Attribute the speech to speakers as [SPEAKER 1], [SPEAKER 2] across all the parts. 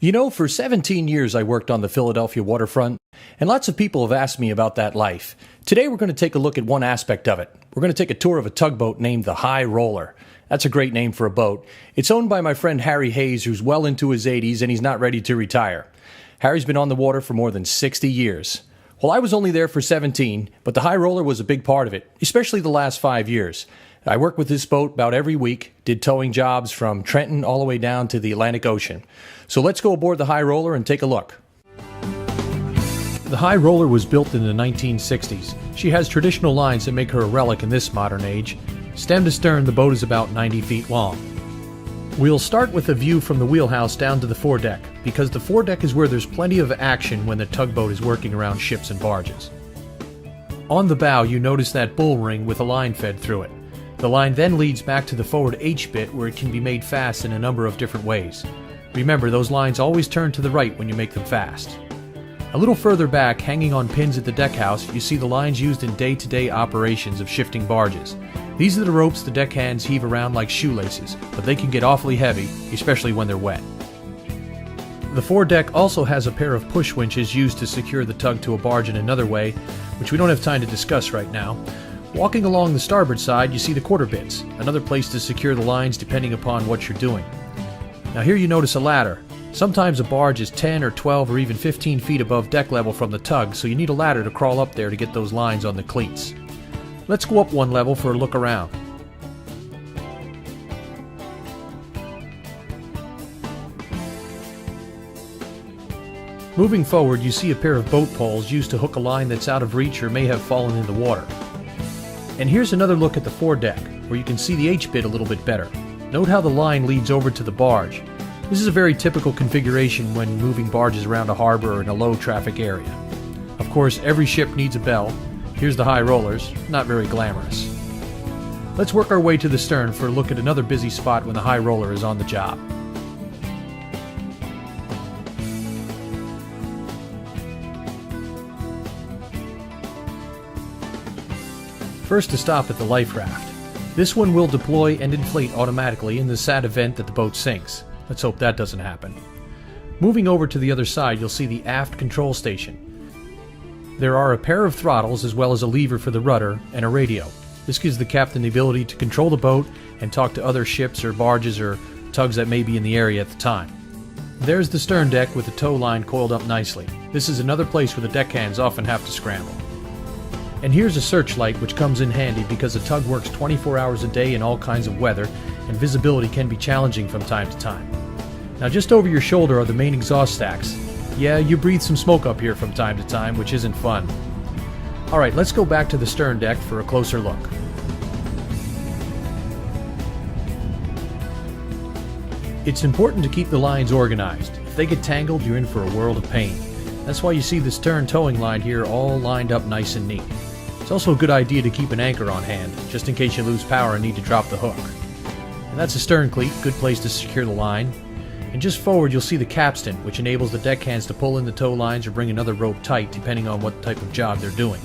[SPEAKER 1] You know, for 17 years I worked on the Philadelphia waterfront, and lots of people have asked me about that life. Today we're going to take a look at one aspect of it. We're going to take a tour of a tugboat named the High Roller. That's a great name for a boat. It's owned by my friend Harry Hayes, who's well into his 80s and he's not ready to retire. Harry's been on the water for more than 60 years. Well, I was only there for 17, but the High Roller was a big part of it, especially the last 5 years. I worked with this boat about every week, did towing jobs from Trenton all the way down to the Atlantic Ocean. So let's go aboard the High Roller and take a look. The High Roller was built in the 1960s. She has traditional lines that make her a relic in this modern age. Stem to stern, the boat is about 90 feet long. We'll start with a view from the wheelhouse down to the foredeck, because the foredeck is where there's plenty of action when the tugboat is working around ships and barges. On the bow, you notice that bull ring with a line fed through it. The line then leads back to the forward H-bit where it can be made fast in a number of different ways. Remember, those lines always turn to the right when you make them fast. A little further back, hanging on pins at the deckhouse, you see the lines used in day-to-day operations of shifting barges. These are the ropes the deckhands heave around like shoelaces, but they can get awfully heavy, especially when they're wet. The foredeck also has a pair of push winches used to secure the tug to a barge in another way, which we don't have time to discuss right now. Walking along the starboard side, you see the quarter bits, another place to secure the lines depending upon what you're doing. Now here you notice a ladder. Sometimes a barge is 10 or 12 or even 15 feet above deck level from the tug, so you need a ladder to crawl up there to get those lines on the cleats. Let's go up one level for a look around. Moving forward, you see a pair of boat poles used to hook a line that's out of reach or may have fallen in the water. And here's another look at the foredeck, where you can see the H-bit a little bit better. Note how the line leads over to the barge. This is a very typical configuration when moving barges around a harbor or in a low-traffic area. Of course, every ship needs a bell. Here's the High Rollers, not very glamorous. Let's work our way to the stern for a look at another busy spot when the High Roller is on the job. First, to stop at the life raft. This one will deploy and inflate automatically in the sad event that the boat sinks. Let's hope that doesn't happen. Moving over to the other side, you'll see the aft control station. There are a pair of throttles as well as a lever for the rudder and a radio. This gives the captain the ability to control the boat and talk to other ships or barges or tugs that may be in the area at the time. There's the stern deck with the tow line coiled up nicely. This is another place where the deckhands often have to scramble. And here's a searchlight which comes in handy because a tug works 24 hours a day in all kinds of weather, and visibility can be challenging from time to time. Now just over your shoulder are the main exhaust stacks. Yeah, you breathe some smoke up here from time to time, which isn't fun. Alright, let's go back to the stern deck for a closer look. It's important to keep the lines organized. If they get tangled, you're in for a world of pain. That's why you see the stern towing line here all lined up nice and neat. It's also a good idea to keep an anchor on hand, just in case you lose power and need to drop the hook. And that's a stern cleat, good place to secure the line. And just forward you'll see the capstan, which enables the deckhands to pull in the tow lines or bring another rope tight depending on what type of job they're doing.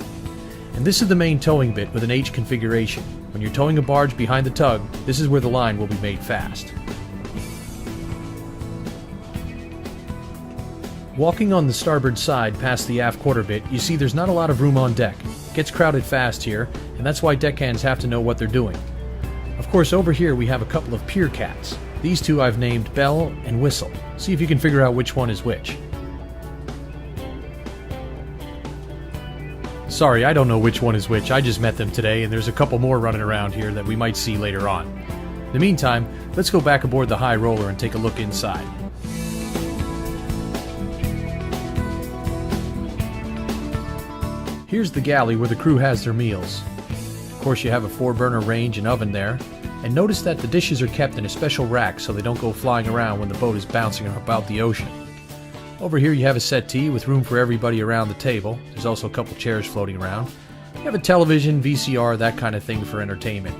[SPEAKER 1] And this is the main towing bit with an H configuration. When you're towing a barge behind the tug, this is where the line will be made fast. Walking on the starboard side past the aft quarter bit, you see there's not a lot of room on deck. It gets crowded fast here, and that's why deckhands have to know what they're doing. Of course, over here we have a couple of pier cats. These two I've named Bell and Whistle. See if you can figure out which one is which. Sorry, I don't know which one is which. I just met them today, and there's a couple more running around here that we might see later on. In the meantime, let's go back aboard the High Roller and take a look inside. Here's the galley where the crew has their meals. Of course, you have a 4-burner range and oven there. And notice that the dishes are kept in a special rack so they don't go flying around when the boat is bouncing about the ocean. Over here you have a settee with room for everybody around the table. There's also a couple chairs floating around. You have a television, VCR, that kind of thing for entertainment.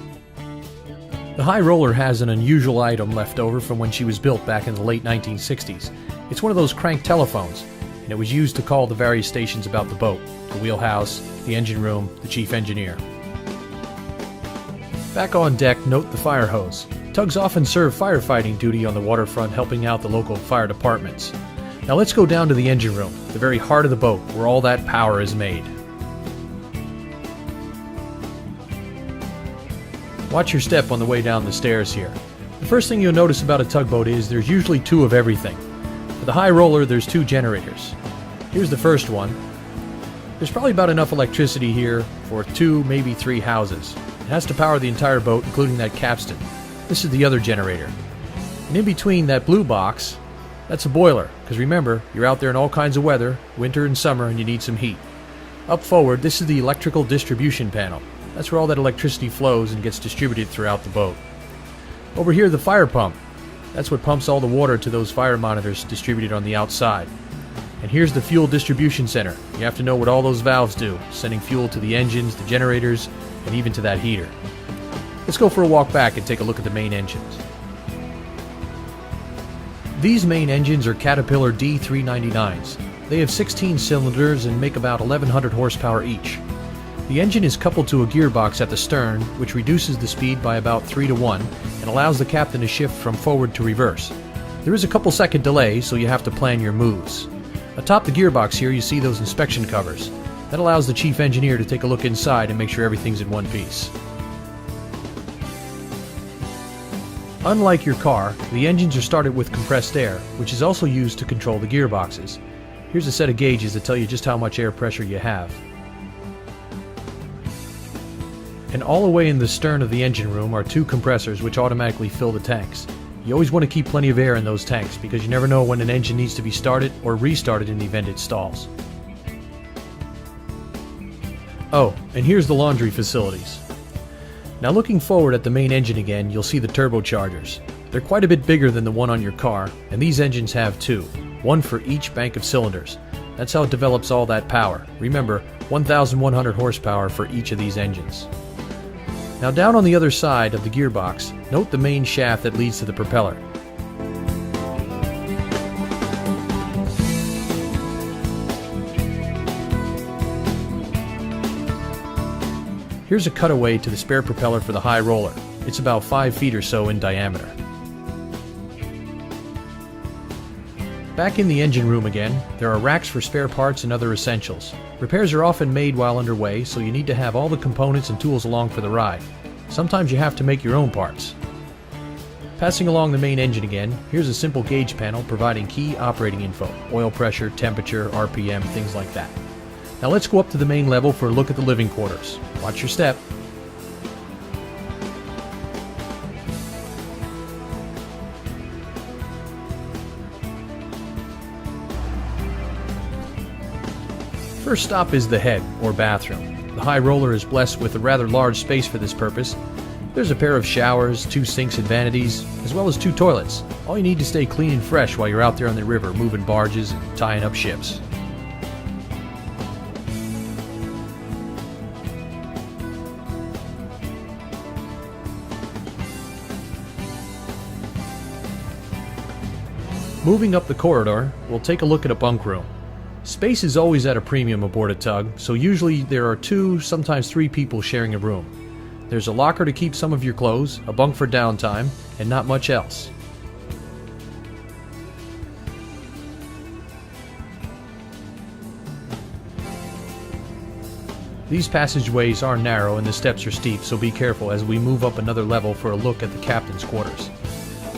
[SPEAKER 1] The High Roller has an unusual item left over from when she was built back in the late 1960s. It's one of those crank telephones, and it was used to call the various stations about the boat, the wheelhouse, the engine room, the chief engineer. Back on deck, note the fire hose. Tugs often serve firefighting duty on the waterfront, helping out the local fire departments. Now let's go down to the engine room, the very heart of the boat, where all that power is made. Watch your step on the way down the stairs here. The first thing you'll notice about a tugboat is there's usually two of everything. For the high roller, there's two generators. Here's the first one. There's probably about enough electricity here for 2, maybe 3 houses. It has to power the entire boat, including that capstan. This is the other generator. And in between that blue box, that's a boiler, because remember, you're out there in all kinds of weather, winter and summer, and you need some heat. Up forward, this is the electrical distribution panel. That's where all that electricity flows and gets distributed throughout the boat. Over here, the fire pump. That's what pumps all the water to those fire monitors distributed on the outside. And here's the fuel distribution center. You have to know what all those valves do, sending fuel to the engines, the generators, and even to that heater. Let's go for a walk back and take a look at the main engines. These main engines are Caterpillar D399s. They have 16 cylinders and make about 1,100 horsepower each. The engine is coupled to a gearbox at the stern, which reduces the speed by about 3 to 1 and allows the captain to shift from forward to reverse. There is a couple second delay, so you have to plan your moves. Atop the gearbox here, you see those inspection covers. That allows the chief engineer to take a look inside and make sure everything's in one piece. Unlike your car, the engines are started with compressed air, which is also used to control the gearboxes. Here's a set of gauges that tell you just how much air pressure you have. And all the way in the stern of the engine room are 2 compressors which automatically fill the tanks. You always want to keep plenty of air in those tanks because you never know when an engine needs to be started or restarted in the event it stalls. Oh, and here's the laundry facilities. Now looking forward at the main engine again, you'll see the turbochargers. They're quite a bit bigger than the one on your car, and these engines have 2, one for each bank of cylinders. That's how it develops all that power. Remember, 1,100 horsepower for each of these engines. Now down on the other side of the gearbox, note the main shaft that leads to the propeller. Here's a cutaway to the spare propeller for the high roller. It's about 5 feet or so in diameter. Back in the engine room again, there are racks for spare parts and other essentials. Repairs are often made while underway, so you need to have all the components and tools along for the ride. Sometimes you have to make your own parts. Passing along the main engine again, here's a simple gauge panel providing key operating info, oil pressure, temperature, RPM, things like that. Now let's go up to the main level for a look at the living quarters. Watch your step. First stop is the head, or bathroom. The high roller is blessed with a rather large space for this purpose. There's a pair of showers, 2 sinks and vanities, as well as 2 toilets. All you need to stay clean and fresh while you're out there on the river moving barges and tying up ships. Moving up the corridor, we'll take a look at a bunk room. Space is always at a premium aboard a tug, so usually there are 2, sometimes 3 people sharing a room. There's a locker to keep some of your clothes, a bunk for downtime, and not much else. These passageways are narrow and the steps are steep, so be careful as we move up another level for a look at the captain's quarters.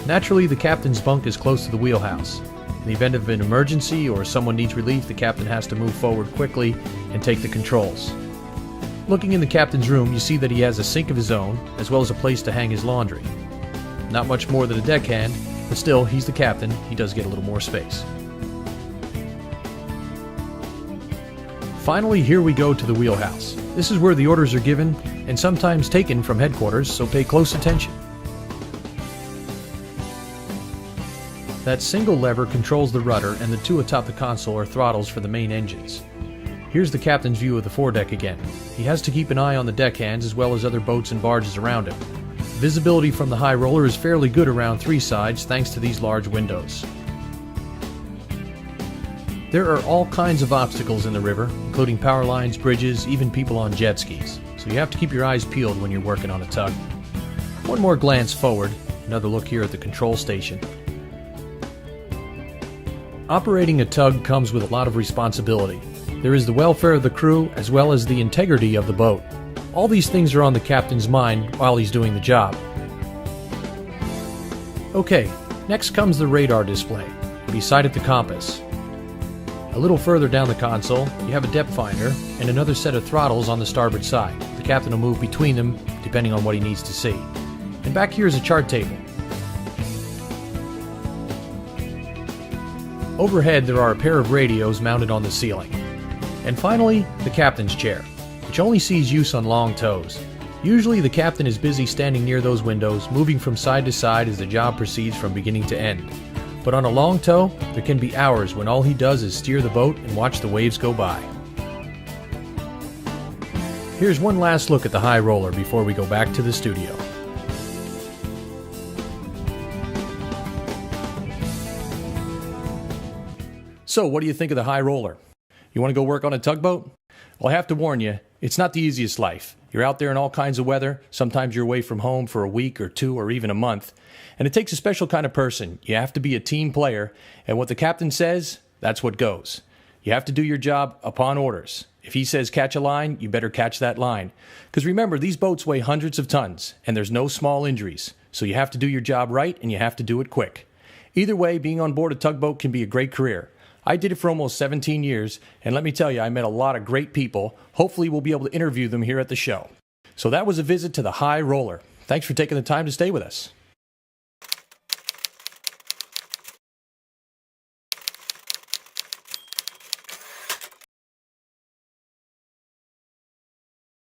[SPEAKER 1] Naturally, the captain's bunk is close to the wheelhouse. In the event of an emergency or someone needs relief, the captain has to move forward quickly and take the controls. Looking in the captain's room, you see that he has a sink of his own, as well as a place to hang his laundry. Not much more than a deckhand, but still, he's the captain, he does get a little more space. Finally, here we go to the wheelhouse. This is where the orders are given, and sometimes taken from headquarters, so pay close attention. That single lever controls the rudder, and the 2 atop the console are throttles for the main engines. Here's the captain's view of the foredeck again. He has to keep an eye on the deckhands as well as other boats and barges around him. Visibility from the high roller is fairly good around 3 sides thanks to these large windows. There are all kinds of obstacles in the river, including power lines, bridges, even people on jet skis. So you have to keep your eyes peeled when you're working on a tug. One more glance forward, another look here at the control station. Operating a tug comes with a lot of responsibility. There is the welfare of the crew as well as the integrity of the boat. All these things are on the captain's mind while he's doing the job. Okay, next comes the radar display. Beside it, the compass. A little further down the console, you have a depth finder and another set of throttles on the starboard side. The captain will move between them depending on what he needs to see. And back here is a chart table. Overhead, there are a pair of radios mounted on the ceiling. And finally, the captain's chair, which only sees use on long tows. Usually the captain is busy standing near those windows, moving from side to side as the job proceeds from beginning to end. But on a long tow, there can be hours when all he does is steer the boat and watch the waves go by. Here's one last look at the high roller before we go back to the studio. So, what do you think of the high roller? You want to go work on a tugboat? Well, I have to warn you, it's not the easiest life. You're out there in all kinds of weather. Sometimes you're away from home for a week or two or even a month. And it takes a special kind of person. You have to be a team player. And what the captain says, that's what goes. You have to do your job upon orders. If he says catch a line, you better catch that line. Because remember, these boats weigh hundreds of tons, and there's no small injuries. So you have to do your job right, and you have to do it quick. Either way, being on board a tugboat can be a great career. I did it for almost 17 years, and let me tell you, I met a lot of great people. Hopefully, we'll be able to interview them here at the show. So that was a visit to the high roller. Thanks for taking the time to stay with us.